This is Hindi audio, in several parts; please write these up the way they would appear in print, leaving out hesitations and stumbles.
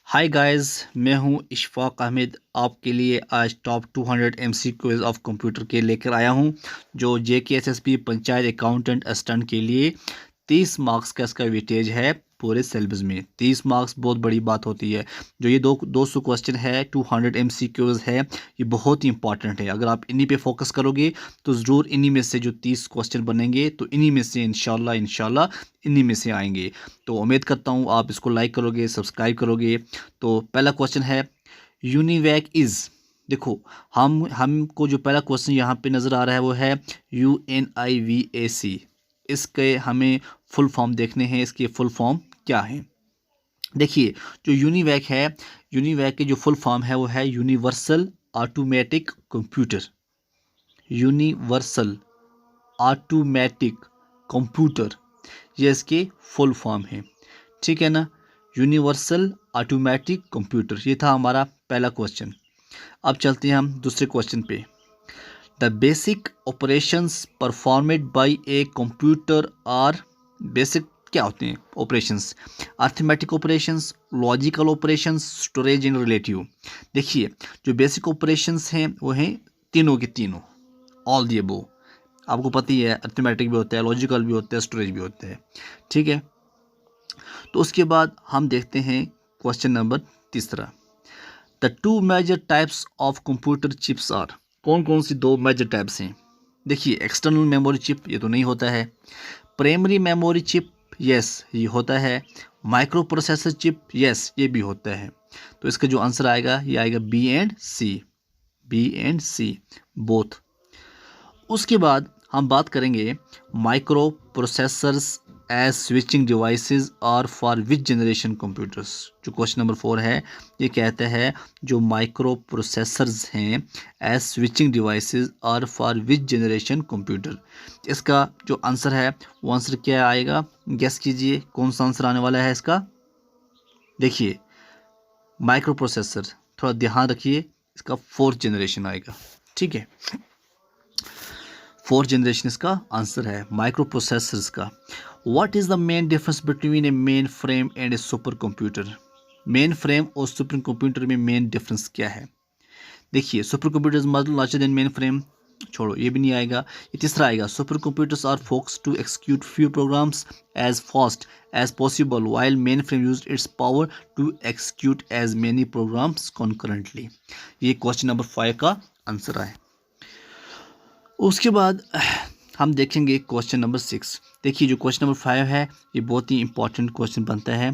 हाय गाइस, मैं हूं इशफाक अहमद। आपके लिए आज टॉप 200 एमसीक्यूज ऑफ कंप्यूटर के लेकर आया हूं, जो जेकेएसएसबी पंचायत अकाउंटेंट असिस्टेंट के लिए 30 मार्क्स का इसका वेटेज है। पूरे सिलेबस में 30 मार्क्स बहुत बड़ी बात होती है। जो ये 200 क्वेश्चन है, 200 एमसीक्यूज है, ये बहुत ही इंपॉर्टेंट है। अगर आप इन्हीं पे फोकस करोगे तो ज़रूर इन्हीं में से जो 30 क्वेश्चन बनेंगे तो इन्हीं में से इंशाल्लाह इंशाल्लाह इन्हीं में से आएंगे। तो उम्मीद करता हूँ आप इसको लाइक करोगे, सब्सक्राइब करोगे। तो पहला क्वेश्चन है, यूनिवैक इज़। देखो, हमको जो पहला क्वेश्चन यहाँ पे नज़र आ रहा है वो है UNIVAC। इसके हमें फुल फॉर्म देखने हैं, इसके फुल फॉर्म क्या है। देखिए, जो यूनिवैक है, यूनिवैक की जो फुल फॉर्म है वो है universal automatic computer. Universal automatic computer, ये इसके फुल फॉर्म है। ठीक है ना, यूनिवर्सल ऑटोमेटिक कंप्यूटर। ये था हमारा पहला क्वेश्चन। अब चलते हैं हम दूसरे क्वेश्चन पे। The basic operations performed by a computer are. Basic क्या होते हैं operations? Arithmetic operations, logical operations, storage and relative. देखिए, जो बेसिक ऑपरेशंस हैं वो हैं तीनों के तीनों, ऑल दी अबव। आपको पता ही है, अर्थमेटिक भी होता है, लॉजिकल भी होता है, स्टोरेज भी होता है। ठीक है, तो उसके बाद हम देखते हैं क्वेश्चन नंबर तीसरा। The two major types of computer chips are. कौन कौन सी दो मेजर टाइप्स हैं? देखिए, एक्सटर्नल मेमोरी चिप, ये तो नहीं होता है। प्राइमरी मेमोरी चिप, यस ये होता है। माइक्रो प्रोसेसर चिप, यस ये भी होता है। तो इसका जो आंसर आएगा ये आएगा B and C. B and C both. उसके बाद हम बात करेंगे microprocessors as switching devices और फॉर विच जनरेशन कंप्यूटर्स। जो क्वेश्चन नंबर 4 है, ये कहता है जो माइक्रो प्रोसेसर्स हैं एज स्विचिंग डिवाइसेस और फॉर विच जनरेशन कंप्यूटर। इसका जो आंसर है वो आंसर क्या आएगा? गेस कीजिए कौन सा आंसर आने वाला है इसका। देखिए, माइक्रो प्रोसेसर, थोड़ा ध्यान रखिए, इसका 4th जनरेशन आएगा। ठीक है, 4th जनरेशन इसका आंसर है माइक्रो प्रोसेसर्स का। What is the main difference between a mainframe and a supercomputer? Mainframe और सुपर कंप्यूटर में मेन डिफरेंस क्या है? देखिए, supercomputer is much larger than mainframe. छोड़ो, ये भी नहीं आएगा। ये तीसरा आएगा, supercomputers are focused to execute few programs as fast as possible while mainframe use its power to execute as many programmes concurrently. ये क्वेश्चन नंबर 5 का आंसर है। उसके बाद हम देखेंगे क्वेश्चन नंबर 6। देखिए, जो क्वेश्चन नंबर 5 है ये बहुत ही इंपॉर्टेंट क्वेश्चन बनता है।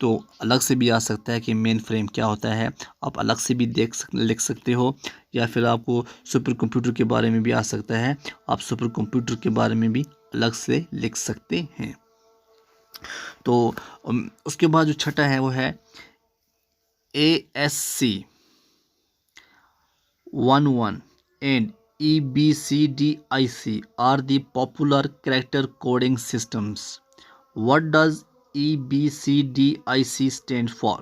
तो अलग से भी आ सकता है कि मेन फ्रेम क्या होता है, आप अलग से भी लिख सकते हो, या फिर आपको सुपर कंप्यूटर के बारे में भी आ सकता है, आप सुपर कंप्यूटर के बारे में भी अलग से लिख सकते हैं। तो उसके बाद जो छठा है वो है ASC 11 and EBCDIC are the popular character coding systems. What does EBCDIC stand for?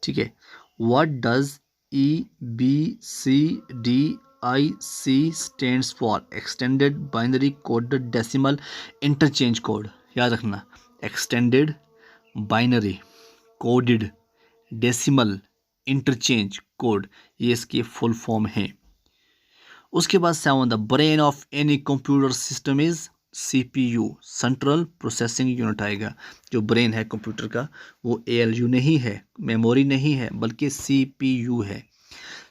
ठीक है, What does EBCDIC stands for? Extended Binary Coded Decimal Interchange Code। याद रखना, Extended Binary Coded Decimal interchange code, ये इसके फुल फॉर्म है। उसके बाद 7, the brain of any computer system is CPU, central processing unit आएगा। जो ब्रेन है कंप्यूटर का वो ALU नहीं है, मेमोरी नहीं है, बल्कि CPU है।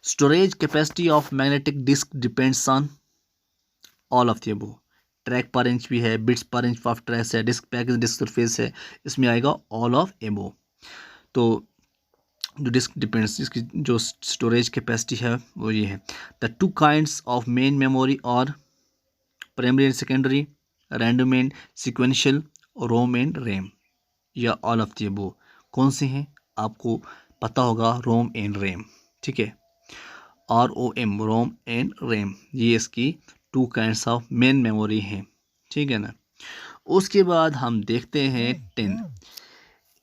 Storage capacity of magnetic disk depends on all of the above. Track पर इंच भी है, बिट्स पर इंच ऑफ ट्रैक है, डिस्क पैकेज, डिस्क सरफेस है, इसमें आएगा ऑल ऑफ अबव। तो जो डिस्क डिपेंड्स, इसकी जो स्टोरेज कैपेसिटी है वो ये है। The two kinds of main memory are primary and secondary, random and sequential, ROM and RAM, या ऑल ऑफ द अबव। कौन से हैं आपको पता होगा? ROM and RAM. ठीक है, ROM, रोम एंड रैम, ये इसकी 2 काइंड्स ऑफ मेन मेमोरी हैं। ठीक है ना। उसके बाद हम देखते हैं 10,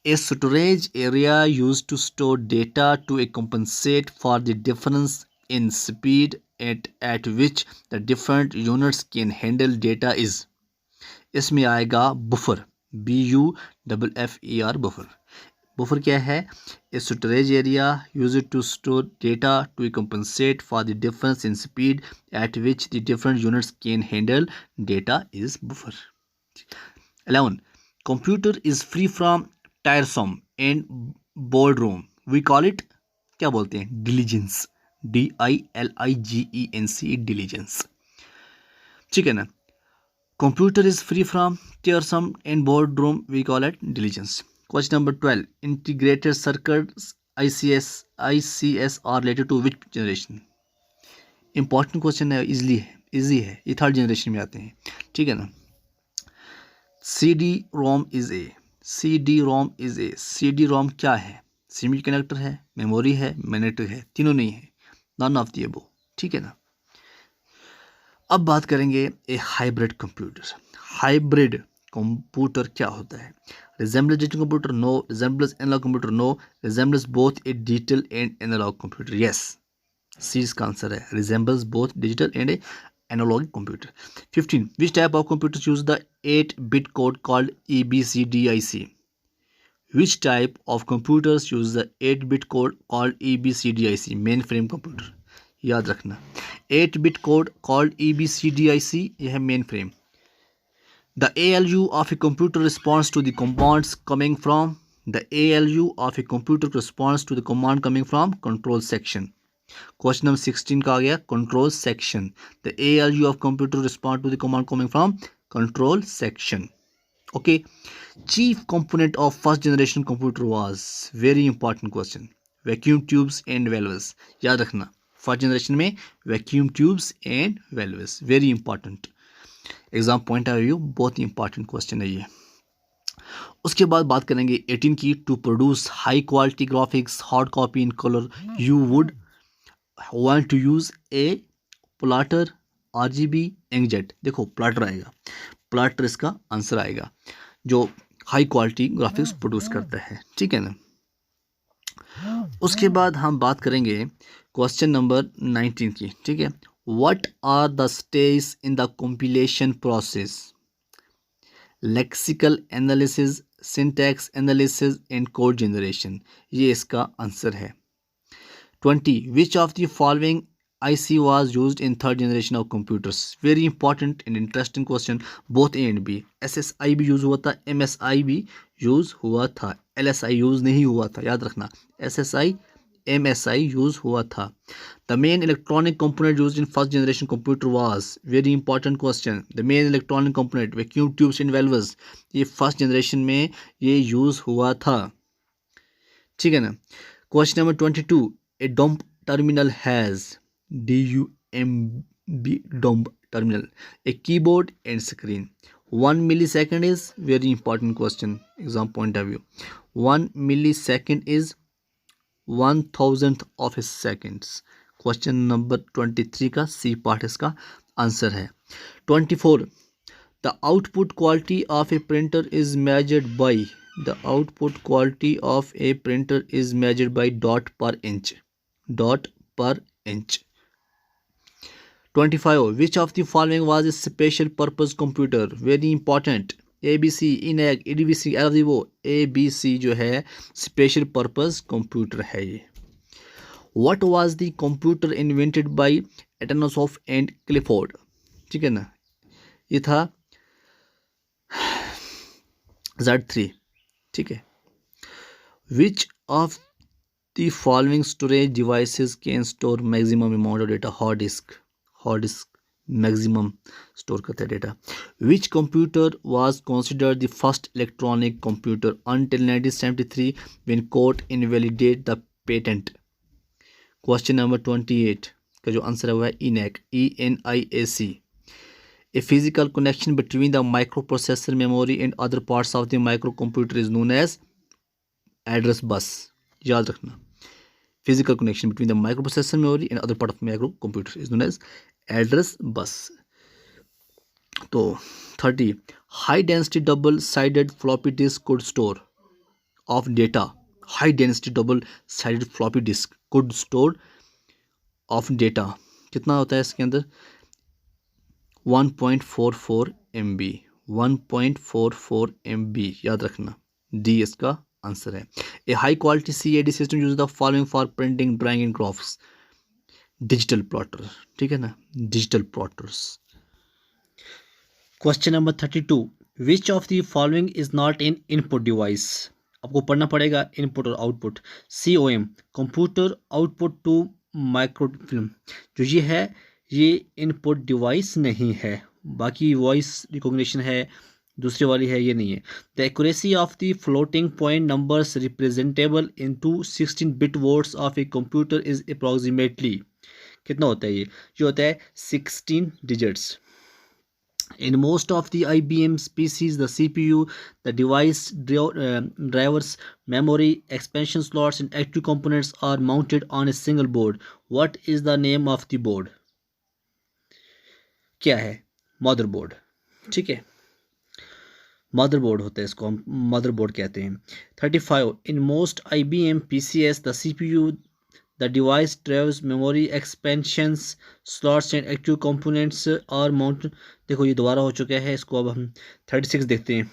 a storage area used to store data to compensate for the difference in speed at which the different units can handle data is। इसमें आएगा बफर, BUFFER, बफर। Buffer क्या है? A storage area used to store data to compensate for the difference in speed at which the different units can handle data is buffer. 11. Computer is free from tiresome and boredom. We call it, क्या बोलते हैं? Diligence. DILIGENC, diligence. ठीक है ना? Computer is free from tiresome and boredom. We call it diligence. Question number 12. Integrated circuits ICS are related to which generation? Important question है, इजी है, ये थर्ड जनरेशन में आते हैं, ठीक है ना. CD-ROM is a. CD-ROM क्या है? सेमी कंडक्टर है, मेमोरी है, मैग्नेटिक है, तीनों नहीं है. नन ऑफ दी अबव, ठीक है ना. अब बात करेंगे a hybrid computer. Hybrid computer क्या होता है? Resembles digital computer? No. Resembles analogue computer? No. Resembles both a digital and analogue computer? Yes. C इसका आंसर है, resembles both digital and analogue computer. 15. Which type of computers use the 8-bit code called EBCDIC? Which type of computers use the 8-bit code called EBCDIC? Main frame computer, याद रखना. 8-bit code called EBCDIC, यह है main frame. The ALU of a computer responds to the commands coming from control section. Question number 16 का आ गया control section. The ALU of computer respond to the command coming from control section. Okay. Chief component of first generation computer was, very important question, vacuum tubes and valves. याद रखना, फर्स्ट जनरेशन में vacuum tubes and valves, very important. Exam point of view बहुत ही इंपॉर्टेंट क्वेश्चन है ये. उसके बाद बात करेंगे 18 की. To produce high quality graphics hard copy in colour you would want to use a plotter, RGB, inkjet. देखो प्लाटर आएगा, प्लाटर इसका आंसर आएगा, जो हाई क्वालिटी ग्राफिक्स प्रोड्यूस करता है, ठीक है ना. उसके बाद हम बात करेंगे क्वेश्चन नंबर 19 की, ठीक है. What are the stage in the compilation process? Lexical analysis, syntax analysis and code generation, ये इसका आंसर है. 20. Which of the following IC was used in third generation of computers? Very important and interesting question. Both A and B. SSI भी यूज हुआ था, MSI भी यूज हुआ था, LSI यूज नहीं हुआ था, याद रखना. SSI, MSI यूज हुआ था. The main electronic component used in first generation computer was, very important question. The main electronic component vacuum tubes and valves, ये फर्स्ट जनरेशन में ये यूज हुआ था, ठीक है ना. Question number 22. A dumb terminal has, DUMB, dumb terminal, a keyboard and screen. 1 millisecond is, very important question, exam point of view. 1 millisecond is 1,000th of a seconds. Question number 23 का सी पार्ट इसका आंसर है. 24. The output quality of a printer is measured by, the output quality of a printer is measured by dot per inch. 25. Which of the following was a special purpose computer? Very important. ABC, ENIAC, EDVC, LVO. ABC जो है special purpose computer है ये. What was the computer invented by Atanasoff and Clifford? ठीक है ना, ये था Z3, ठीक है. Which of the following storage devices can store maximum amount of data? Hard disk maximum store करता है data. Which computer was considered the first electronic computer until 1973 when court invalidate the patent? Question number 28 का जो आंसर है वो है ENIAC, ENIAC. A physical connection between the microprocessor memory and other parts of the microcomputer is known as address bus. याद रखना, physical connection between the microprocessor memory and other part of microcomputer is known as address bus. तो 30. High density double sided floppy disk could store of data. High density double sided floppy disk could store of data. कितना होता है इसके अंदर? 1.44 MB. 1.44 MB, याद रखना. डी इसका आंसर है। A high quality CAD system use the following for printing drawing and graphs. Digital plotter, ठीक है ना, digital plotters. Question number 32, which of the following is not in input device. आपको पढ़ना पड़ेगा इनपुट और output. COM computer output to microfilm, जो ये है ये इनपुट डिवाइस नहीं है। बाकी वॉइस रिकॉग्निशन है, दूसरी वाली है, ये नहीं है। The accuracy of the floating point numbers representable into 16 bit words of a computer is approximately, कितना होता है ये होता है 16 digits. In most of the IBM PCs, the CPU, the device drivers, memory, expansion slots, and active components are mounted on a single board. What is the name of the board? क्या है? मदरबोर्ड, ठीक है, मदरबोर्ड होता है, इसको हम मदरबोर्ड कहते हैं। 35, in most IBM PCs, the CPU, the device drives, memory expansions slots and active components are mounted। देखो ये दोबारा हो चुका है, इसको अब हम 36 देखते हैं।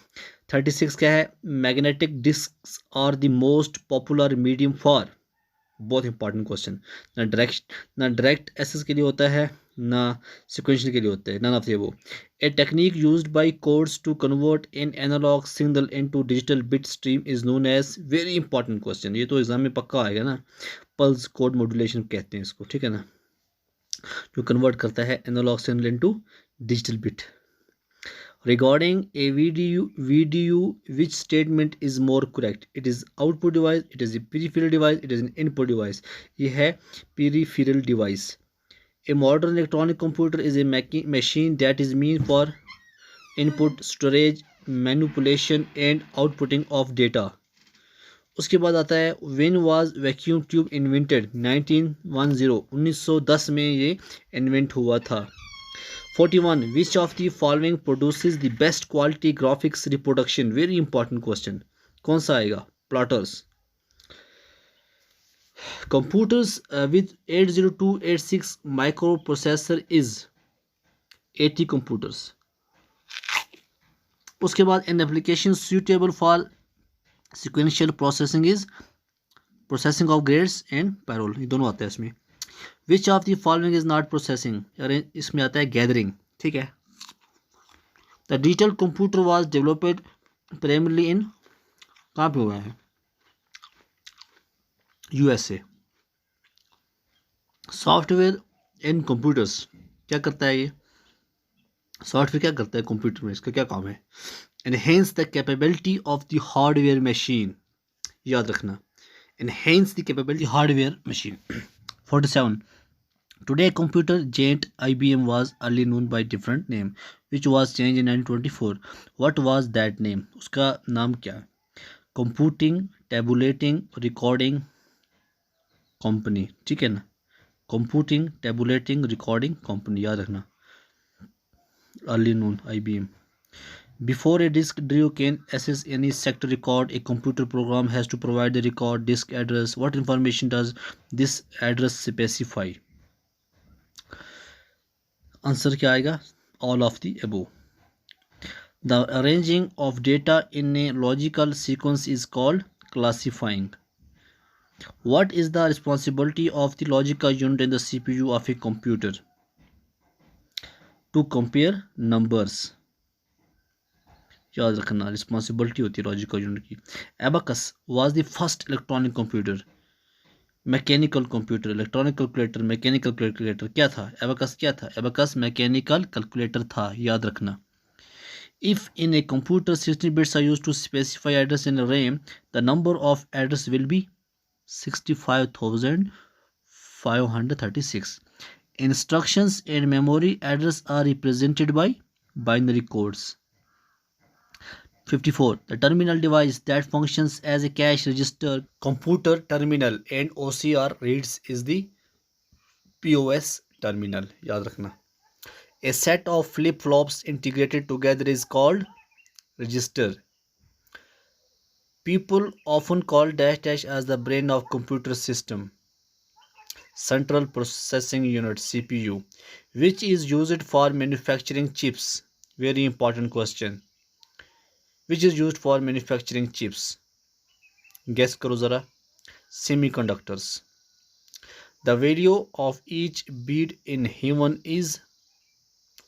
36 क्या है? Magnetic disk are the most popular medium for, बहुत इंपॉर्टेंट क्वेश्चन। ना डायरेक्ट एक्सेस के लिए होता है, ना सिक्वेंशियल के लिए होता है, नन ऑफ वो। A technique used by codes to convert in analogue signal into digital bit stream is known as, very important question, ये तो एग्जाम में पक्का आएगा ना। पल्स कोड मॉड्यूलेशन कहते हैं इसको, ठीक है ना, जो कन्वर्ट करता है analogue signal into digital bit. Regarding a VDU, which statement is more correct? It is output device, it is a peripheral device, it is an input device। ये है peripheral device। A modern electronic computer is a machine that is meant for input, storage, manipulation and outputting of data। उसके बाद आता है when was vacuum tube invented? 1910 में ये इन्वेंट हुआ था। 41, which of the following produces the best quality graphics reproduction? Very important question, कौन सा आएगा? Plotters। Computers with 80286 microprocessor is 80 computers। उसके बाद an application suitable for sequential processing is processing of grades and parallel, ये दोनों आते हैं इसमें। विच of the following is not processing, अरे इसमें आता है गैदरिंग, ठीक है। The digital computer was developed primarily in, कहाँ पे हुआ है? USA। सॉफ्टवेयर इन कंप्यूटर्स, क्या करता है ये सॉफ्टवेयर, क्या करता है कंप्यूटर में, इसका क्या काम है? Enhance the capability of the hardware machine, याद रखना, enhance the capability hardware machine. 47, today computer giant IBM was early known by different name which was changed in 1924। what was that name? उसका नाम क्या? कंप्यूटिंग टेबुलेटिंग रिकॉर्डिंग कंपनी, ठीक है ना, कंप्यूटिंग टेबुलेटिंग रिकॉर्डिंग कंपनी, याद रखना, early known IBM। Before a disk drive can access any sector record, a computer program has to provide the record disk address। what information does this address specify? Answer क्या आएगा? All of the above. The arranging of data in a logical sequence is called classifying. What is the responsibility of the logical unit in the CPU of a computer? To compare numbers, याद रखना, रिस्पॉन्सिबिलिटी होती है लॉजिकल यूनिट की। Abacus was the first electronic computer. Mechanical computer, electronic calculator, mechanical calculator क्या था? एबाकस क्या था? एबाकस मैकेनिकल कैलकुलेटर था, याद रखना। If in a computer 16 bits are used to specify address in RAM, the number of address will be 65,536। Instructions and memory address are represented by binary codes. 54, the terminal device that functions as a cache register, computer terminal and OCR reads is the POS terminal, याद रखना। A set of flip-flops integrated together is called register। People often call dash as the brain of computer system, central processing unit CPU, which is used for manufacturing chips, very important question, which is used for manufacturing chips। Guess करो ज़रा। Semiconductors. The value of each bit in human is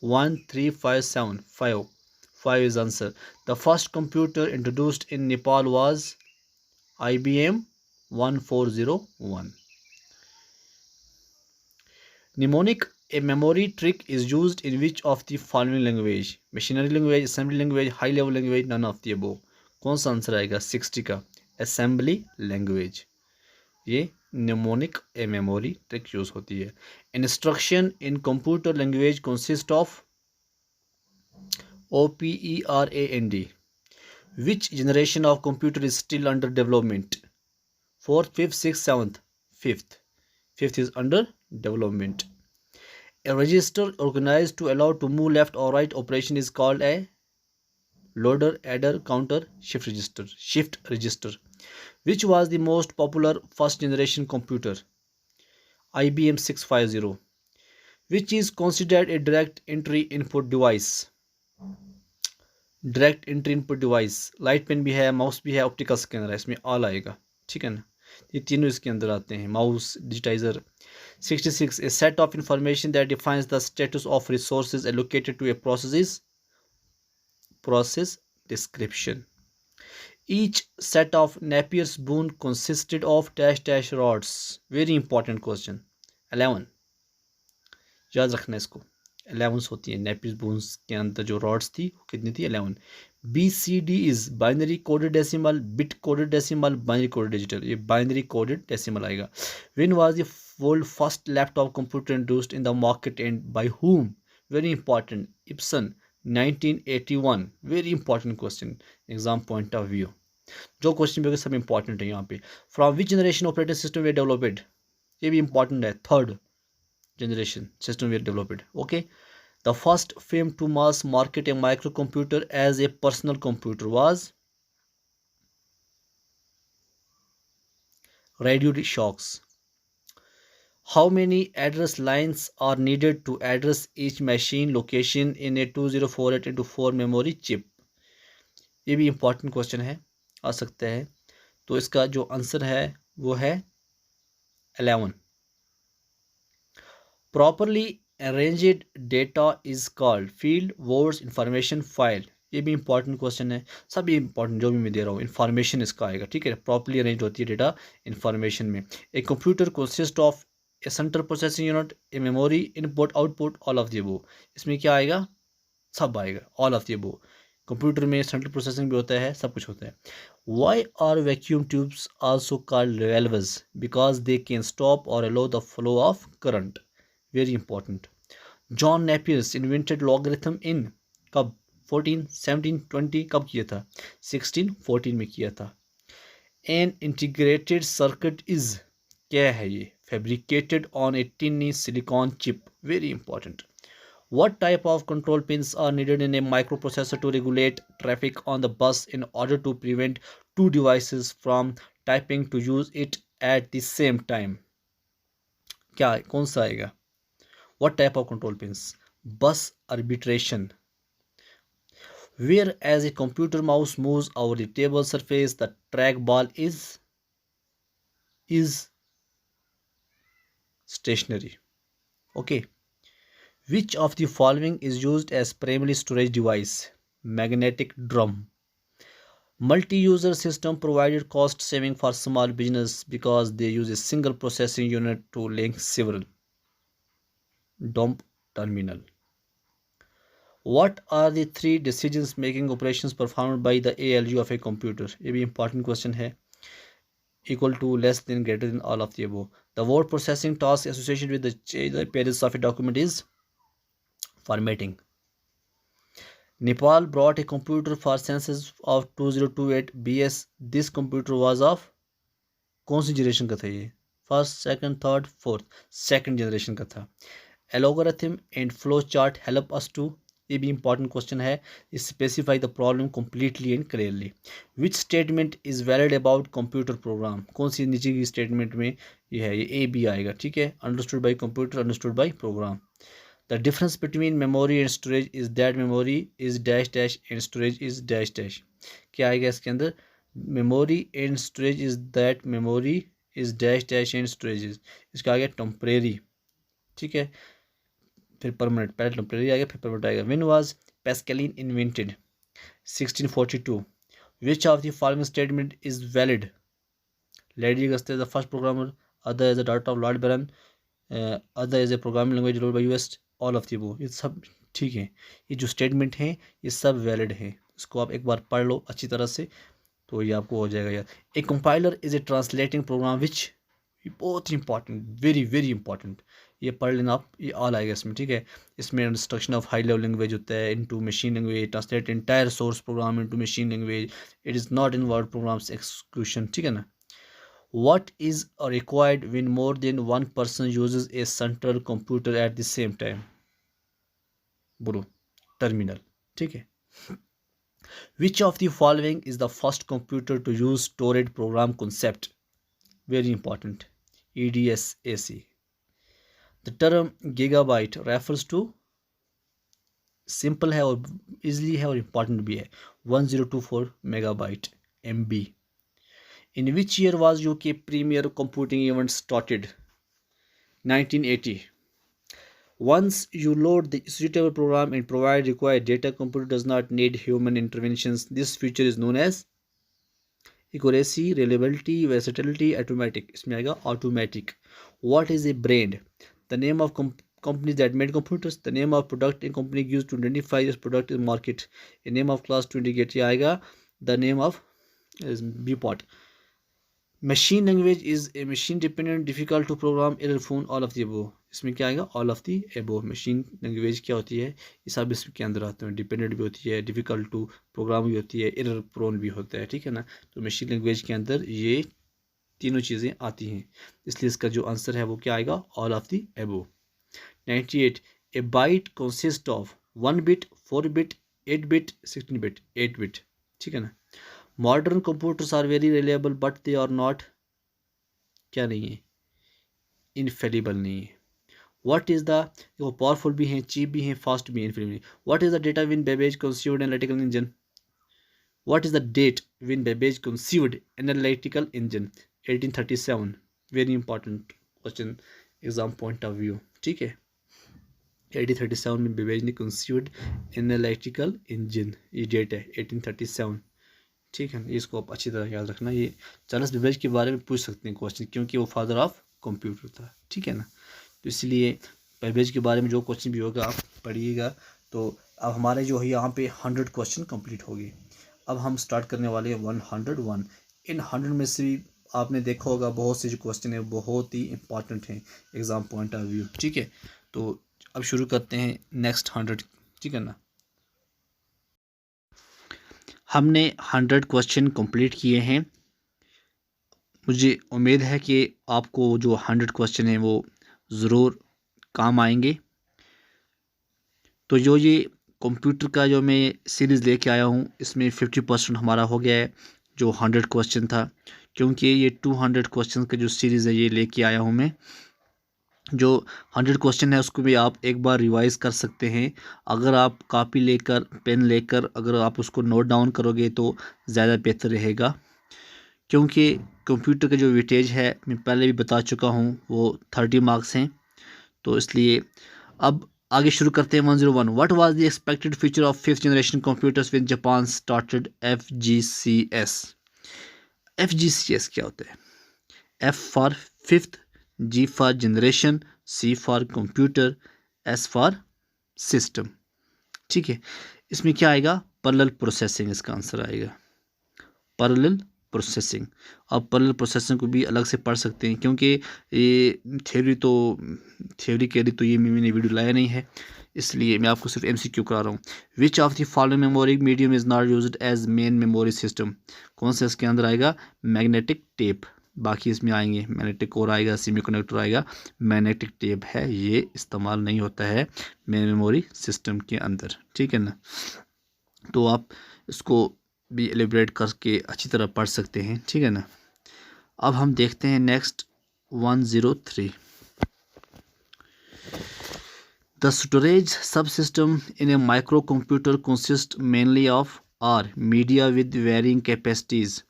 13575. 5 is answer. The first computer introduced in Nepal was IBM 1401. Mnemonic, a memory trick, is used in which of the following language? Machinery language, assembly language, high level language, none of the above. कौन सा आंसर आएगा 60 का? assembly language. ये mnemonic a memory trick use होती है. Instruction in computer language consist of OPERAND. Which generation of computer is still under development? Fourth, fifth, sixth, seventh. Fifth. Fifth is under development. A register organized to allow to move left or right operation is called a loader, adder, counter, shift register. Shift register. Which was the most popular first generation computer? IBM 650. Which is considered a direct entry input device? Direct entry input device. Light pen भी है, माउस भी है, ऑप्टिकल स्कैनर है, इसमें ऑल आएगा. ठीक है ना, ये तीनों इसके अंदर आते हैं. Mouse, digitizer. 66. A set of information that defines the status of resources allocated to a process is process description. Each set of Napier's bone consisted of dash dash rods. Very important question. 11. याद रखना इसको. 11 होती है नेपियर्स बोन्स के अंदर जो रॉड्स थी वो कितनी थी? 11. BCD is binary coded decimal, bit coded decimal, binary coded digital. ये बाइनरी कोडेड डेसिमल आएगा. When was the world first laptop computer introduced in the market and by whom? Very important. Epson 1981. Very important question exam point of view. जो क्वेश्चन भी सब इंपॉर्टेंट है यहाँ पे. From which generation operating system were developed? ये भी इंपॉर्टेंट है. Third generation system were developed. Okay, the first firm to mass market a microcomputer as a personal computer was Radio Shocks. How many address lines are needed to address each machine location in a 2048x4 memory chip? ये भी important question है, आ सकता है. तो इसका जो आंसर है वो है 11. Properly arranged data is called field, words, information, file. ये भी इंपॉर्टेंट क्वेश्चन है. सभी इंपॉर्टेंट जो भी मैं दे रहा हूँ इन्फॉर्मेशन इसका आएगा. ठीक है, प्रॉपर्ली अरेंज होती है डेटा इन्फॉर्मेशन में. A computer consist of a central processing unit, a memory, input, output, all of the above. इसमें क्या आएगा? सब आएगा, all of the above. Computer में सेंट्रल प्रोसेसिंग भी होता है, सब कुछ होता है. Why are vacuum tubes also called valves? Because they can stop or allow the flow of current. Very important. John Napier's invented logarithm in कब? 14, 17, 20. कब किया था? 16, 14 में किया था. एन इंटीग्रेटेड सर्किट इज, क्या है ये? Fabricated on A टिनी silicon chip. Very important. What type of control pins are needed in a microprocessor to regulate traffic on the bus in order to prevent two devices from typing to use it at the same time? क्या कौन सा आएगा? What type of control pins? Bus arbitration. Whereas a computer mouse moves over the table surface, the trackball is stationary. Okay. Which of the following is used as primary storage device? Magnetic drum. Multi-user system provided cost saving for small business because they use a single processing unit to link several. Dump terminal. What are the three decisions making operations performed by the ALU of a computer? ये भी important question है. Equal to, less than, greater than, all of the above. The word processing task associated with the pages of a document is formatting. Nepal brought a computer for census of 2028 BS. This computer was of कौन सी जनरेशन का था ये? First, second, third, fourth. Second generation का था. Algorithm and flow chart help us to. ये भी इंपॉर्टेंट क्वेश्चन है. Specify the problem completely and clearly. Which statement is valid about computer program? कौन सी नीचे की स्टेटमेंट में ये है? ये ए बी आएगा. ठीक है, understood by computer, understood by program. The difference between memory and storage is that memory is dash dash and storage is dash dash. क्या आएगा इसके अंदर? Memory and storage is that memory is dash dash and storage is, इसका आ गया टेम्परेरी, ठीक है, फिर परमानेंट, पहले टेम्परेरी आ गया फिर परमानेंट आएगा। When was Pascaline invented? 1642। Which of the following statement is valid? Lady Augusta the first programmer, other is the daughter of Lord Byron, other is a programming language developed by US, all of the above. ये सब ठीक है, ये जो स्टेटमेंट हैं ये सब वैलिड हैं, इसको आप एक बार पढ़ लो अच्छी तरह से तो ये आपको हो जाएगा यार। A compiler is a translating program which, बहुत ही इंपॉर्टेंट, वेरी वेरी इंपॉर्टेंट, ये पढ़ लेना आप, ये ऑल आएगा इसमें, ठीक है। इसमें instruction of high level language होता है into machine language, translate entire source program into machine language, it is not in word programs execution, ठीक है ना। What is required when more than one person uses a central computer at the same time? बोलो टर्मिनल, ठीक है। Which of the following is the first computer to use storage program concept? Very important. EDSAC. The term gigabyte refers to, simple है और इजली है और इम्पॉर्टेंट भी है, 1024 megabyte MB. In which year was UK premier computing event started? 1980. Once you load the suitable program and provide required data, computer does not need human interventions. This feature is known as accuracy, reliability, versatility, automatic. इसमें आएगा automatic. What is a brand? The name of companies that made computers. The name of product a company used to identify its product in market. A name of class to indicate, ये आएगा the name of Bpot. Machine language is a machine dependent difficult to program error prone, all of the above. इसमें क्या आएगा? All of the above. Machine language क्या होती है, ये सब इसके अंदर आते हैं, डिपेंडेंट भी होती है, डिफिकल्ट टू प्रोग्राम भी होती है, एरर प्रोन भी होता है, ठीक है ना। तो मशीन लैंग्वेज के अंदर ये तीनों चीज़ें आती हैं, इसलिए इसका जो आंसर है वो क्या आएगा? All of the above. 98. A byte consist of 1 bit, 4 bit, 8 bit, 16 bit, 8 bit, ठीक है ना। Modern computers are very reliable but they are not, क्या नहीं है? इनफेलिबल नहीं है। व्हाट इज द, वो पावरफुल भी हैं, चीप भी हैं, फास्ट भी हैं, infallible. What is the date when Babbage conceived analytical engine? What is the date when Babbage conceived analytical engine? 1837। Very important question exam point of view, ठीक है। 1837 में बेबेज ने कंसीव्ड एनालिटिकल इंजन, ये डेट है 1837, ठीक है। इसको आप अच्छी तरह याद रखना। ये चार्ल्स बेबेज के बारे में पूछ सकते हैं क्वेश्चन, क्योंकि वो फादर ऑफ कंप्यूटर था, ठीक है ना। तो इसलिए बेबेज के बारे में जो क्वेश्चन भी होगा आप पढ़िएगा। तो अब हमारे जो है यहाँ पे 100 क्वेश्चन कंप्लीट हो गए। अब हम स्टार्ट करने वाले हैं 101। इन 100 में से भी आपने देखा होगा बहुत से जो क्वेश्चन है बहुत ही इंपॉर्टेंट हैं एग्ज़ाम पॉइंट ऑफ व्यू, ठीक है। तो अब शुरू करते हैं नेक्स्ट 100, ठीक है ना। हमने 100 क्वेश्चन कंप्लीट किए हैं। मुझे उम्मीद है कि आपको जो 100 क्वेश्चन हैं वो ज़रूर काम आएंगे। तो जो ये कंप्यूटर का जो मैं सीरीज़ लेके आया हूँ इसमें 50% हमारा हो गया है जो 100 क्वेश्चन था, क्योंकि ये 200 क्वेश्चन का जो सीरीज़ है ये लेके आया हूँ मैं। जो 100 क्वेश्चन है उसको भी आप एक बार रिवाइज़ कर सकते हैं। अगर आप कॉपी लेकर पेन लेकर अगर आप उसको नोट डाउन करोगे तो ज़्यादा बेहतर रहेगा, क्योंकि कंप्यूटर का जो वेटेज है मैं पहले भी बता चुका हूँ वो 30 मार्क्स हैं। तो इसलिए अब आगे शुरू करते हैं 101। What was the expected future of 5th generation computers when Japan started FGCS? FGCS क्या होता है? F for fifth, G for generation, C for computer, S for system, ठीक है। इसमें क्या आएगा? पैरेलल प्रोसेसिंग इसका आंसर आएगा, पैरेलल प्रोसेसिंग। आप पैरेलल प्रोसेसिंग को भी अलग से पढ़ सकते हैं, क्योंकि ये थ्योरी के लिए तो ये मैंने वीडियो लाया नहीं है, इसलिए मैं आपको सिर्फ MCQ करा रहा हूँ। Which of the following memory medium is not used as main memory system? कौन सा इसके अंदर आएगा? Magnetic tape. बाकी इसमें आएंगे मैग्नेटिक कोर आएगा, सेमीकंडक्टर आएगा, मैग्नेटिक टेप है ये इस्तेमाल नहीं होता है मेन मेमोरी सिस्टम के अंदर, ठीक है ना। तो आप इसको भी एलिब्रेट करके अच्छी तरह पढ़ सकते हैं, ठीक है ना। अब हम देखते हैं नेक्स्ट 103। द स्टोरेज सब system in a micro computer consist mainly of are media with varying capacities.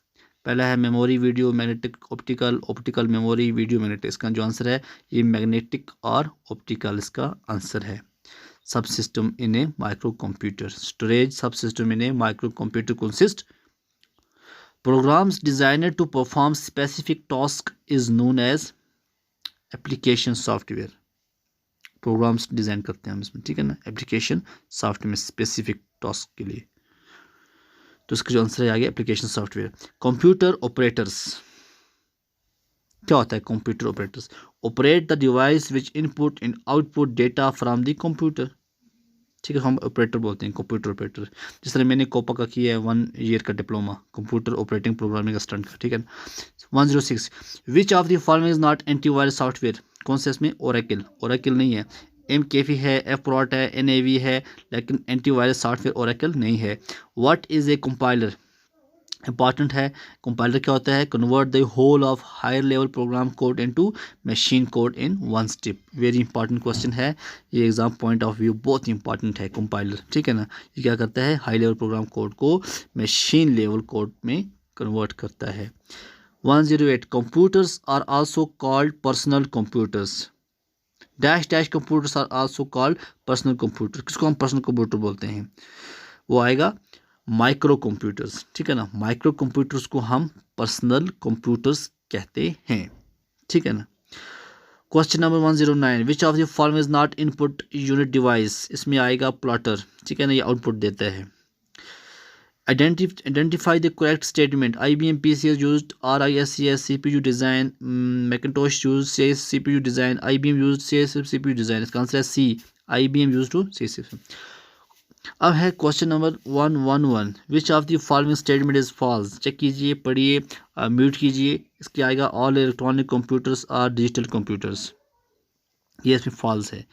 पहला है memory video magnetic optical, optical memory video magnetic. इसका जो आंसर है ये मैग्नेटिक और ऑप्टिकल इसका आंसर है। Sub system in a micro computer, storage सब system in a micro computer consist programs designed to perform specific task is known as application software। Programs design करते हैं हम इसमें, ठीक है ना, एप्लीकेशन सॉफ्टवेयर में स्पेसिफिक टास्क के लिए। तो इसका जो आंसर है आगे एप्लीकेशन सॉफ्टवेयर। कंप्यूटर ऑपरेटर्स, क्या होता है computer operators? Operate the device which input and output data from the computer, ठीक है, हम ऑपरेटर बोलते हैं कंप्यूटर ऑपरेटर। जिस तरह मैंने कोपा का किया है 1 ईयर का diploma computer operating programming assistant का, ठीक है। 106 विच of the following is not antivirus software, कौन सा इसमें? ओरेकल, ओरेकल नहीं है। McAfee है, F-Prot है, NAV है, लेकिन एंटीवायरस सॉफ्टवेयर ओरेकल नहीं है। What is a compiler, important है। कंपाइलर क्या होता है? Convert the whole of higher level program code into machine code in one step. Very important question है ये, एग्जाम पॉइंट ऑफ व्यू बहुत इंपॉर्टेंट है कंपाइलर, ठीक है ना। ये क्या करता है? हाई लेवल प्रोग्राम कोड को मशीन लेवल कोड में कन्वर्ट करता है। 108 computers are also called personal computers, dash dash computers are also called personal computer. किसको हम पर्सनल कंप्यूटर बोलते हैं? वो आएगा माइक्रो कंप्यूटर्स, ठीक है ना। माइक्रो कंप्यूटर्स को हम पर्सनल कंप्यूटर्स कहते हैं, ठीक है ना। Question number 109 which of the following is not input unit device, इसमें आएगा प्लॉटर, ठीक है ना, ये आउटपुट देता है। Identify the correct statement. IBM PC is used RISC CPU design. Macintosh used says CPU design. IBM used says CPU design. इसका आंसर है C, IBM used to say। अब है question number 111 which of the following statement is false. Check कीजिए, पढ़िए, म्यूट कीजिए। इसके आएगा all electronic computers are digital computers, ये इसमें फॉल्स है।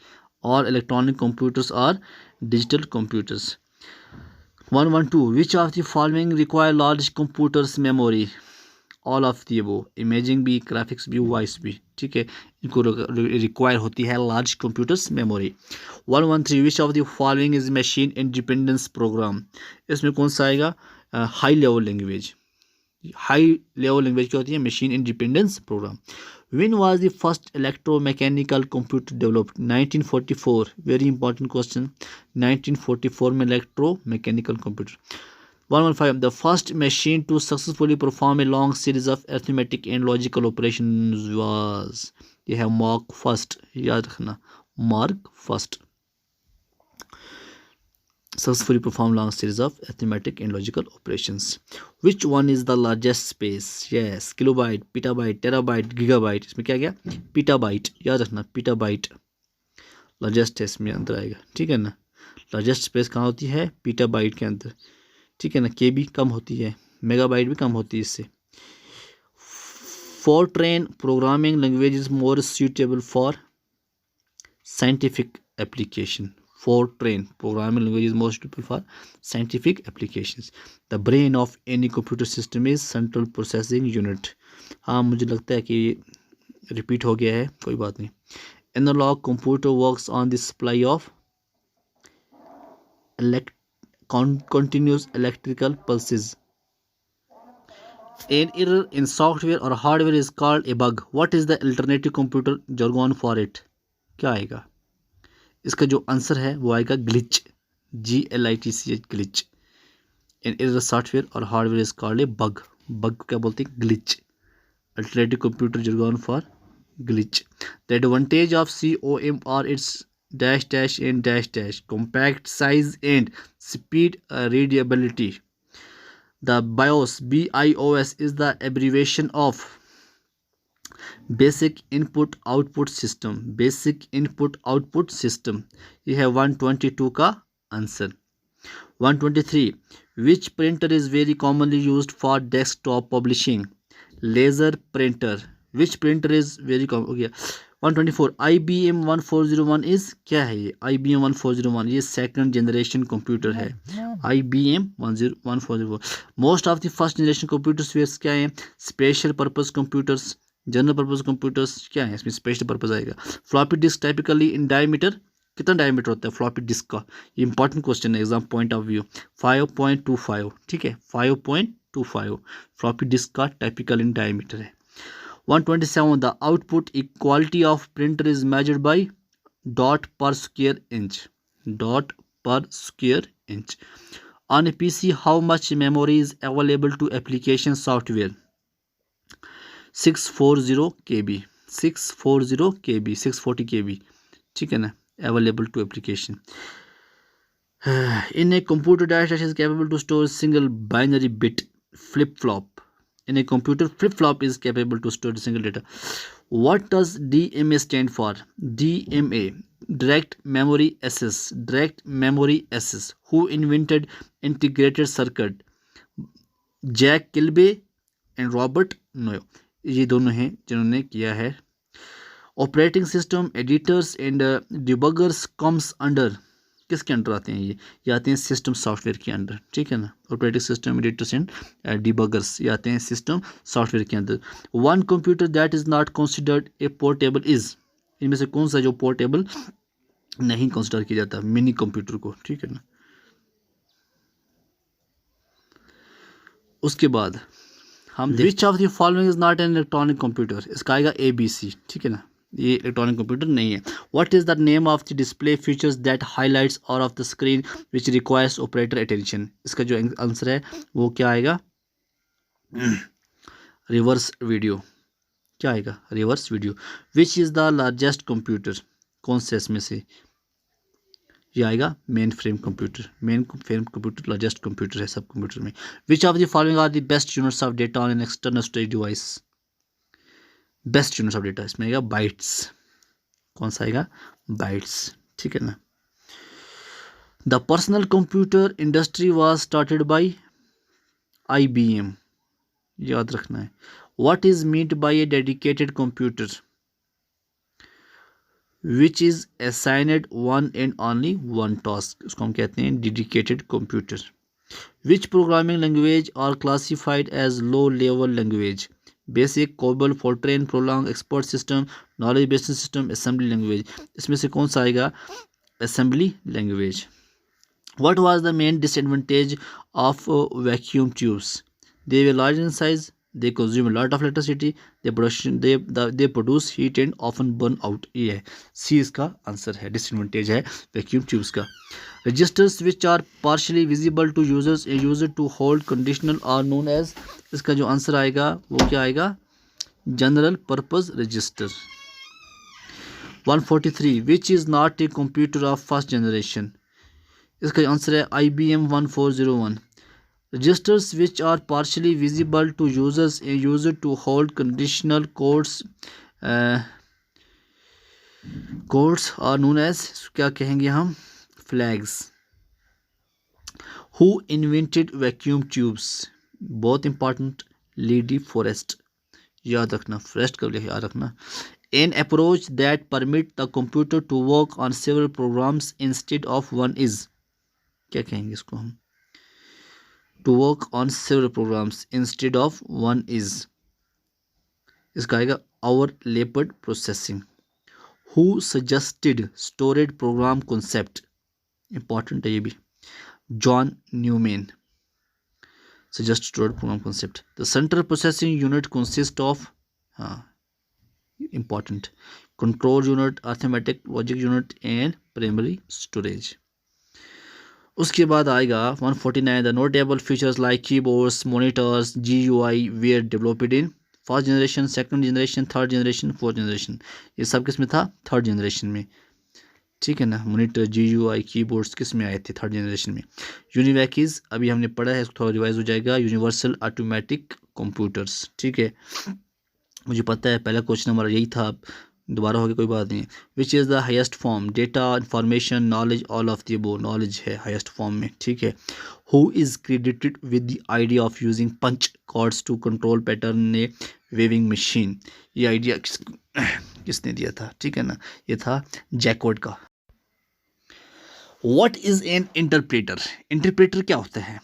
All electronic computers are digital computers. 112 which of the following require large computers memory, all of the above, imaging भी, ग्राफिक्स भी, वॉइस भी, ठीक है, इनको रिक्वायर होती है large computers memory. 113 which of the following is machine independence program, इसमें कौन सा आएगा? High level language, high level language क्या होती है? Machine independence program. When was the first electromechanical computer developed? 1944, very important question. 1944 में electromechanical computer। 115 the first machine to successfully perform a long series of arithmetic and logical operations was, ये है Mark First, याद रखना, Mark First successfully perform long series of arithmetic and logical operations. Which one is the largest space? Yes, kilobyte, petabyte, terabyte, gigabyte। इसमें क्या गया? petabyte, याद रखना, petabyte लार्जेस्ट है, इसमें अंदर आएगा, ठीक है ना। लार्जेस्ट स्पेस कहाँ होती है? petabyte के अंदर, ठीक है ना। के भी कम होती है, मेगाबाइट भी कम होती है इससे। Fortran programming language is more suitable for scientific application. Fortran programming language is more suitable for scientific applications. The brain of any computer system is central processing unit। हाँ, मुझे लगता है कि रिपीट हो गया है, कोई बात नहीं। Analog computer works on the supply of continuous electrical pulses. An error in software or hardware is called a bug. What is the alternative computer jargon for it? क्या आएगा? इसका जो आंसर है वो आएगा glitch, GLITCH, glitch. An error software और hardware is called a bug, bug को क्या बोलते हैं? Glitch. Alternative computer jargon for glitch. The advantage of COM are its dash dash and dash dash, compact size and speed, readability. The BIOS, BIOS is the abbreviation of basic input output system, basic input output system. ये है 122 का answer. 123 which printer is very commonly used for desktop publishing? Laser printer. Which printer is very common हो गया। 124 IBM 1401 इज, क्या है ये? IBM 1401 ये सेकंड जनरेशन कंप्यूटर है, IBM 1401। Most of the first generation computers were क्या है? Special purpose computers, general purpose computers क्या है? इसमें स्पेशल पर्पस आएगा। Floppy disk typically in diameter, कितना डायमीटर होता है फ्लॉपी डिस्क का? ये इंपॉर्टेंट क्वेश्चन है एग्जाम पॉइंट ऑफ व्यू। 5.25, ठीक है, 5. 25। फ्लॉपी डिस्क का टाइपिकल इन डायमीटर है। 127 the output quality of printer is measured by dot per square inch, dot per square inch. On a PC how much memory is available to application software? 640 KB, 640 KB, 640 KB, ठीक है ना, available to application. In a computer, dash is capable to store single binary bit flip flop. In a computer, flip flop is capable to store single data. What does DMA stand for? DMA, direct memory access, direct memory access. Who invented integrated circuit? Jack Kilby and Robert Noyce, ये दोनों हैं जिन्होंने किया है। Operating system editors and debuggers comes under, किसके अंडर आते हैं ये आते हैं सिस्टम सॉफ्टवेयर के अंडर, ठीक है ना। Operating system editors and debuggers ये आते हैं सिस्टम सॉफ्टवेयर के अंदर। One computer that is not considered a portable is, इनमें से कौन सा जो पोर्टेबल नहीं कंसिडर किया जाता? मिनी कंप्यूटर को, ठीक है ना। उसके बाद हम विच of the following is not an electronic computer, इसका आएगा ABC, ठीक है ना, ये इलेक्ट्रॉनिक कंप्यूटर नहीं है। What is the name of the display features that highlights और of the screen which requires operator attention, इसका जो आंसर है वो क्या आएगा? रिवर्स वीडियो, क्या आएगा? Reverse video. Which is the largest computer, कौन से इसमें से? ये आएगा mainframe computer, mainframe computer largest computer है सब कंप्यूटर में। Which of the following are the best units of data on an external storage device? Best units of data इसमें आएगा बाइट्स, कौन सा आएगा? बाइट्स, ठीक है ना। The personal computer industry was started by IBM, याद रखना है। What is meant by a dedicated computer? Which is assigned one and only one task, उसको हम कहते हैं dedicated computer. Which programming language are classified as low level language? BASIC, COBOL, FORTRAN, Prolog, expert system, knowledge based system, assembly language, इसमें से कौन सा आएगा? Assembly language. What was the main disadvantage of vacuum tubes? They were large in size, they consume a lot of electricity, they produce heat and often burn out, ये है सी इसका आंसर है, डिसएडवांटेज है वैक्यूम ट्यूब्स का। Registers which are partially visible to users a user to hold conditional are known as, इसका जो आंसर आएगा वो क्या आएगा? General purpose register. 143 which is not a computer of first generation, इसका आंसर है IBM 1401। Registers which are partially visible to users, a user to hold conditional codes are known as, क्या कहेंगे हम? flags. Who invented vacuum tubes? बहुत important, Lady Forest, याद रखना, फॉरेस्ट का याद रखना। An approach that permit the computer to work on several programs instead of one is, क्या कहेंगे इसको हम? To work on several programs instead of one is, इसका आएगा overlapped processing. Who suggested storage program concept? Important है ये भी, John Newman suggest storage program concept. The central processing unit consists of important control unit, arithmetic logic unit and primary storage. उसके बाद आएगा 149 the notable features like keyboards, monitors, GUI were developed in first generation, second generation, third generation, fourth generation, ये सब किस में था? थर्ड जनरेशन में, ठीक है ना। मॉनिटर, GUI, कीबोर्ड्स किस में आए थे? थर्ड जनरेशन में। यूनिवैकीज अभी हमने पढ़ा है, इसको थोड़ा रिवाइज हो जाएगा। यूनिवर्सल ऑटोमेटिक कंप्यूटर्स, ठीक है, मुझे पता है पहला क्वेश्चन हमारा यही था, दोबारा हो गया कोई बात नहीं। Which is the highest form? Data, information, knowledge, all of the above, knowledge है हाईएस्ट फॉर्म में, ठीक है। Who is credited with the idea of using punch cards to control pattern a weaving machine, ये आइडिया किसने दिया था? ठीक है ना, ये था जैकवर्ड का। What is an interpreter? Interpreter क्या होता है?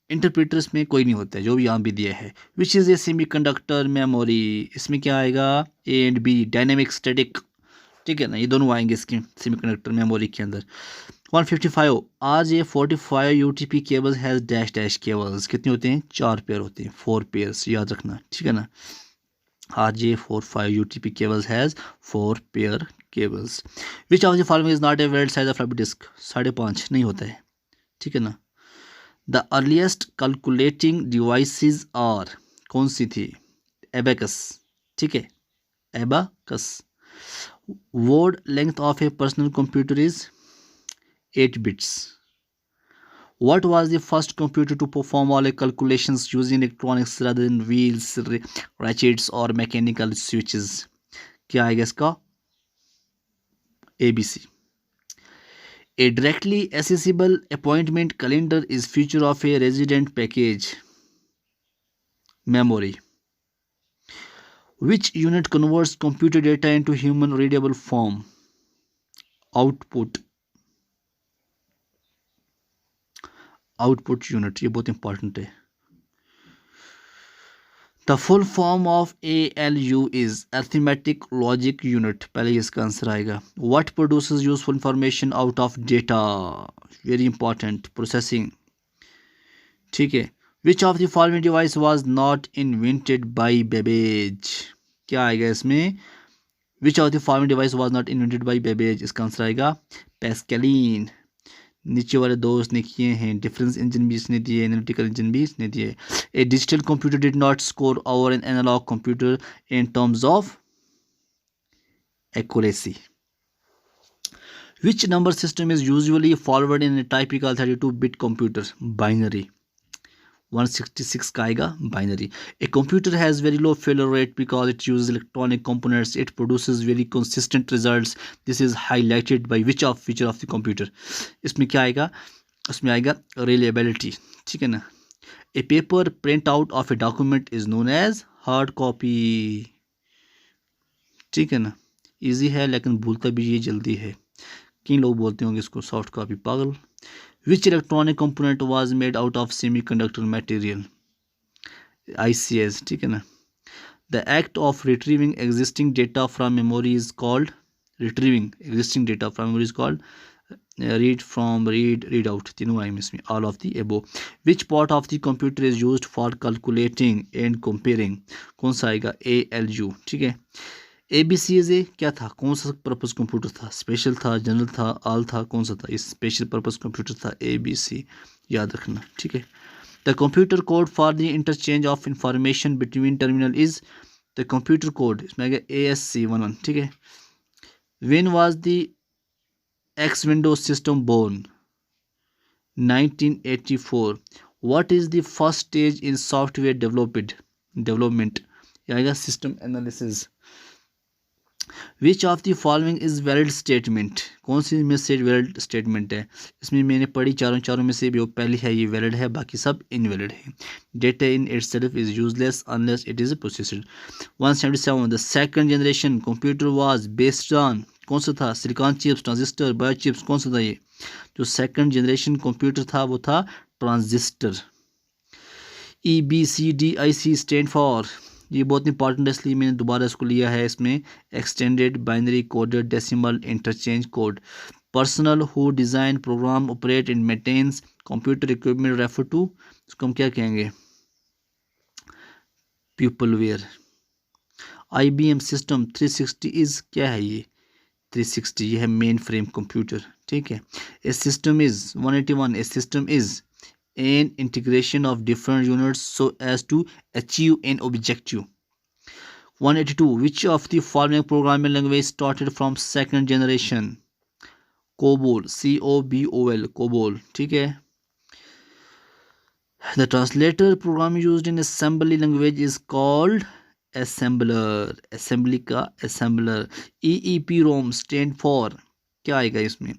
इंटरप्रेटर्स में कोई नहीं होता है, जो भी यहाँ भी दिया है। Which is a semiconductor memory, इसमें क्या आएगा? A and B, dynamic, static, ठीक है ना, ये दोनों आएंगे इसके सेमीकंडक्टर मेमोरी के अंदर। 155 RJ45 UTP cables has dash dash cables, कितने होते हैं? 4 पेयर होते हैं, 4 पेयर्स, याद रखना, ठीक है ना। RJ45 UTP cables has 4 pair cables. Which of the following is not a valid size of floppy disk? 5.5 नहीं होता है, ठीक है ना। The earliest calculating devices are, कौन सी थी? Abacus, ठीक है, abacus. Word length of a personal computer is 8 bits. What was the first computer to perform all calculations using electronics rather than wheels, ratchets or mechanical switches? क्या आएगा इसका? ABC. A directly accessible appointment calendar is feature of a resident package memory. Which unit converts computer data into human readable form? Output. Output unit, ये बहुत इंपॉर्टेंट है। The full form of ALU is arithmetic logic unit, पहले इसका आंसर आएगा। What produces useful information out of data? Very important, processing, ठीक है। Which of the following device was not invented by Babbage? क्या आएगा इसमें? Which of the following device was not invented by Babbage? इसका आंसर आएगा Pascaline। नीचे वाले दो उसने किए हैं, डिफरेंस इंजन भी इसने दिए, एनालिटिकल इंजन भी इसने दिए। A digital computer did not score over an analog computer in terms of accuracy. Which number system is usually forward in a typical 32-bit computer? Binary. 166 का आएगा binary. A computer has very low failure rate because it use electronic components, it produces very consistent results, this is highlighted by which of feature of the computer? इसमें क्या आएगा? उसमें आएगा रिलायबिलिटी, ठीक है ना। ए paper print out of a document is known as hard copy, ठीक है ना। ईजी है लेकिन भूलता भी ये जल्दी है, कई लोग बोलते होंगे इसको सॉफ्ट कॉपी, पागल। Which electronic component was made out of semiconductor material? ICs, ठीक है ना। The act of retrieving existing data from memory is called, retrieving existing data from memory is called read from, read out, तीनों आए इसमें, all of the above. Which part of the computer is used for calculating and comparing? कौन सा आएगा? ALU, ठीक है। ABCs क्या था? कौन सा पर्पस कंप्यूटर था? स्पेशल था, जनरल था, ऑल था, कौन सा था? इस स्पेशल पर्पस कंप्यूटर था, ABC, याद रखना, ठीक है। The computer code for the interchange of information between terminal is, the computer code इसमें आएगा ASC11, ठीक है। When was the X Windows system born? 1984। What is the first stage in software development? आएगा system analysis. Which of the following is valid statement? कौन सी में से वैलिड स्टेटमेंट है? इसमें मैंने पढ़ी चारों में से भी वो पहली है, ये वैलिड है, बाकी सब इनवैलिड है। Data in itself is useless unless it is processed. 177 the second generation computer was based on, कौन सा था? Silicon chips, transistor, bio chips, कौन सा था? ये जो सेकंड जनरेशन कंप्यूटर था वो था ट्रांजिस्टर। EBCDIC स्टैंड फॉर, ये बहुत इंपॉर्टेंट है इसलिए मैंने दोबारा इसको लिया है। इसमें extended binary coded decimal interchange code. Personnel who design, program, operate and maintains computer equipment refer to, इसको हम क्या कहेंगे? पीपलवेयर। IBM सिस्टम 360 इज क्या है? ये 360 ये है मेन फ्रेम कंप्यूटर, ठीक है। A system is 181, a system is an integration of different units so as to achieve an objective. 182 which of the following programming language started from second generation? COBOL, COBOL, COBOL, ठीक है। The translator program used in assembly language is called assembler, assembly का assembler। EEPROM stand for, क्या आएगा इसमें?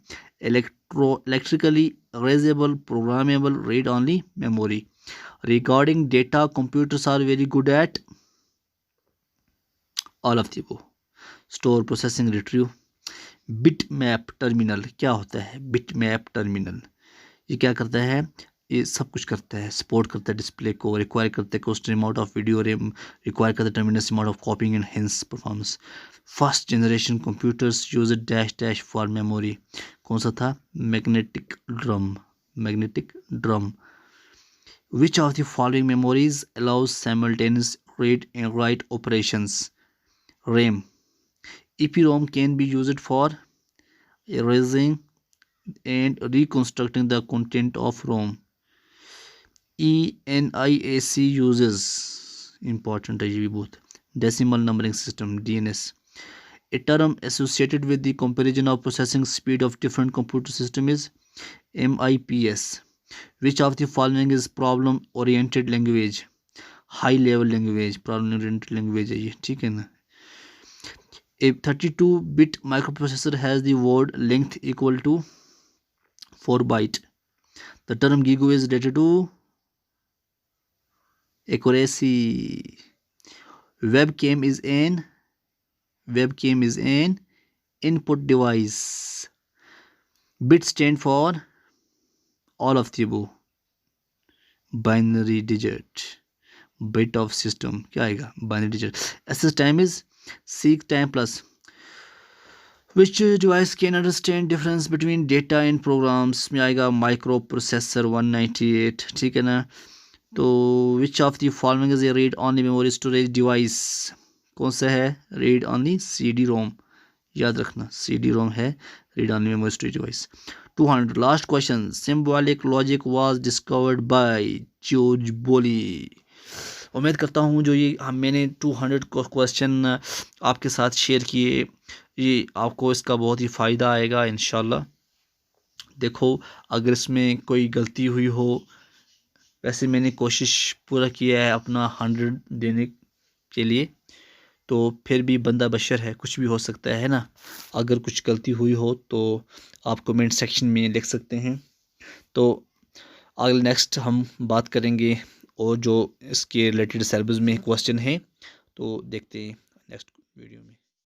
Electrically erasable programmable read only memory। Regarding data, computers are very good at all of the above। Store, processing, retrieve। Bitmap terminal क्या होता है? Bitmap terminal ये क्या करता है? ये सब कुछ करता है, सपोर्ट करता है डिस्प्ले को, रिक्वायर करता है constant amount of video RAM, require करता है ट्रेमेंडस amount of कॉपिंग and hence performance. First generation computers use dash dash for memory, कौन सा था? Magnetic drum, magnetic drum. Which of the following memories allows simultaneous read and right operations? RAM. EPROM can be used for erasing and reconstructing the content of ROM. ENIAC uses, important है ये भी बहुत, decimal numbering system DNS. A term associated with the comparison of processing speed of different computer system is MIPS. Which of the following is problem oriented language? High level language, problem oriented language है ये, ठीक है ना? A 32-bit microprocessor has the word length equal to 4 byte. The term giga is related to accuracy. Webcam is an input device. Bit stand for all of the above. Binary digit. Bit of system क्या आएगा? Binary digit. Access time is seek time plus. Which device can understand difference between data and programs? में आएगा माइक्रो प्रोसेसर 198, ठीक है ना? तो विच of the following is A read only memory storage device? कौन सा है? रीड ऑनली CD रोम, याद रखना CD रोम है read only memory storage device. 200 last question. Symbolic logic was discovered by George बोली। उम्मीद करता हूँ जो ये मैंने 200 क्वेश्चन आपके साथ शेयर किए, ये आपको इसका बहुत ही फ़ायदा आएगा इंशाल्लाह। देखो अगर इसमें कोई गलती हुई हो, वैसे मैंने कोशिश पूरा किया है अपना 100 देने के लिए, तो फिर भी बंदा बशर है, कुछ भी हो सकता है ना। अगर कुछ गलती हुई हो तो आप कमेंट सेक्शन में लिख सकते हैं। तो अगले नेक्स्ट हम बात करेंगे और जो इसके रिलेटेड सिलेबस में क्वेश्चन है, तो देखते हैं नेक्स्ट वीडियो में।